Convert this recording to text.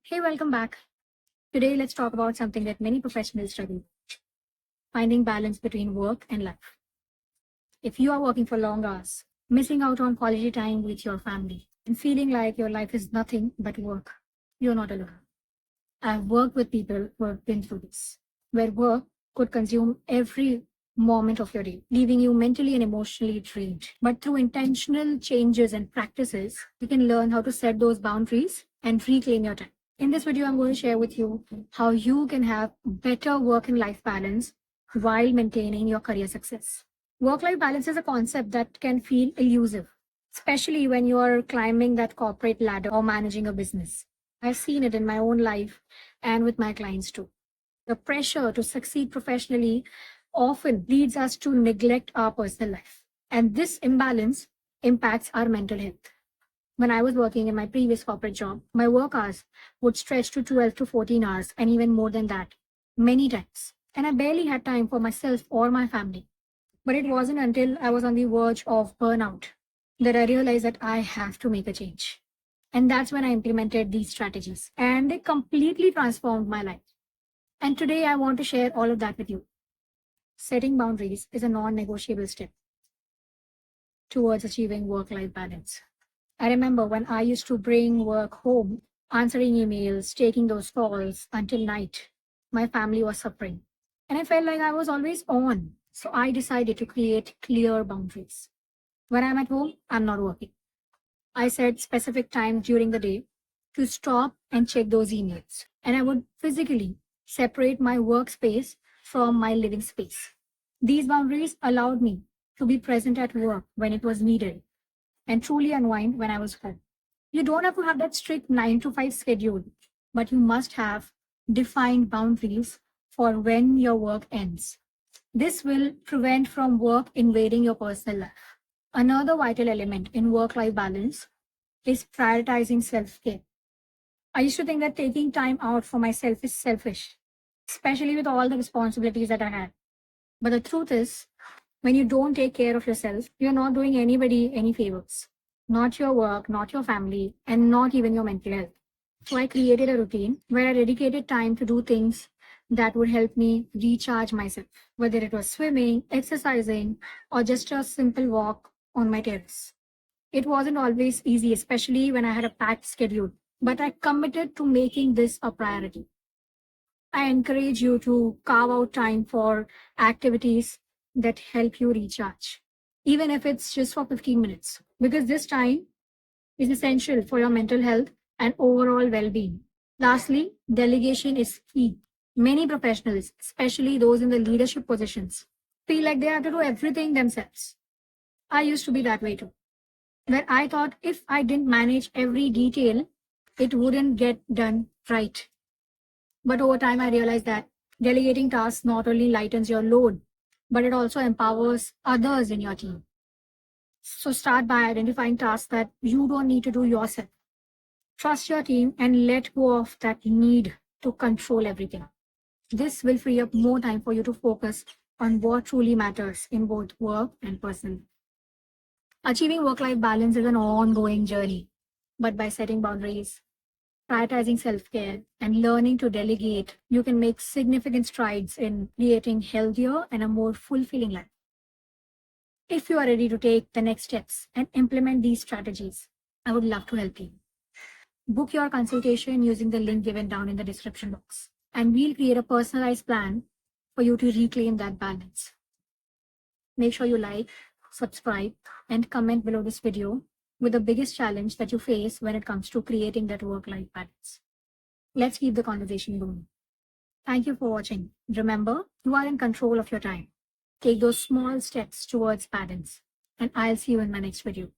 Hey, welcome back. Today, let's talk about something that many professionals struggle with: finding balance between work and life. If you are working for long hours, missing out on quality time with your family, and feeling like your life is nothing but work, you're not alone. I've worked with people who have been through this, where work could consume every moment of your day, leaving you mentally and emotionally drained. But through intentional changes and practices, you can learn how to set those boundaries and reclaim your time. In this video, I'm going to share with you how you can have better work and life balance while maintaining your career success. Work life balance is a concept that can feel elusive, especially when you are climbing that corporate ladder or managing a business. I've seen it in my own life and with my clients too. The pressure to succeed professionally often leads us to neglect our personal life. And this imbalance impacts our mental health. When I was working in my previous corporate job, my work hours would stretch to 12 to 14 hours and even more than that, many times. And I barely had time for myself or my family. But it wasn't until I was on the verge of burnout that I realized that I have to make a change. And that's when I implemented these strategies. And they completely transformed my life. And today I want to share all of that with you. Setting boundaries is a non negotiable step towards achieving work life balance. I remember when I used to bring work home, answering emails, taking those calls until night. My family was suffering. And I felt like I was always on. So I decided to create clear boundaries. When I'm at home, I'm not working. I set specific times during the day to stop and check those emails. And I would physically separate my workspace from my living space. These boundaries allowed me to be present at work when it was needed and truly unwind when I was home. You don't have to have that strict 9 to 5 schedule, but you must have defined boundaries for when your work ends. This will prevent from work invading your personal life. Another vital element in work-life balance is prioritizing self-care. I used to think that taking time out for myself is selfish, especially with all the responsibilities that I had. But the truth is, when you don't take care of yourself, you're not doing anybody any favors. Not your work, not your family, and not even your mental health. So I created a routine where I dedicated time to do things that would help me recharge myself, whether it was swimming, exercising, or just a simple walk on my terrace. It wasn't always easy, especially when I had a packed schedule, but I committed to making this a priority. I encourage you to carve out time for activities that help you recharge, even if it's just for 15 minutes, because this time is essential for your mental health and overall well being. Lastly, delegation is key. Many professionals, especially those in the leadership positions, feel like they have to do everything themselves. I used to be that way too, where I thought if I didn't manage every detail, it wouldn't get done right. But over time, I realized that delegating tasks not only lightens your load, but it also empowers others in your team. So start by identifying tasks that you don't need to do yourself. Trust your team and let go of that need to control everything. This will free up more time for you to focus on what truly matters in both work and personal. Achieving work life balance is an ongoing journey, but by setting boundaries, prioritizing self care, and learning to delegate, you can make significant strides in creating healthier and a more fulfilling life. If you are ready to take the next steps and implement these strategies, I would love to help you. Book your consultation using the link given down in the description box, and we'll create a personalized plan for you to reclaim that balance. Make sure you like, subscribe, and comment below this video with the biggest challenge that you face when it comes to creating that work-life balance. Let's keep the conversation going. Thank you for watching. Remember, you are in control of your time. Take those small steps towards balance, and I'll see you in my next video.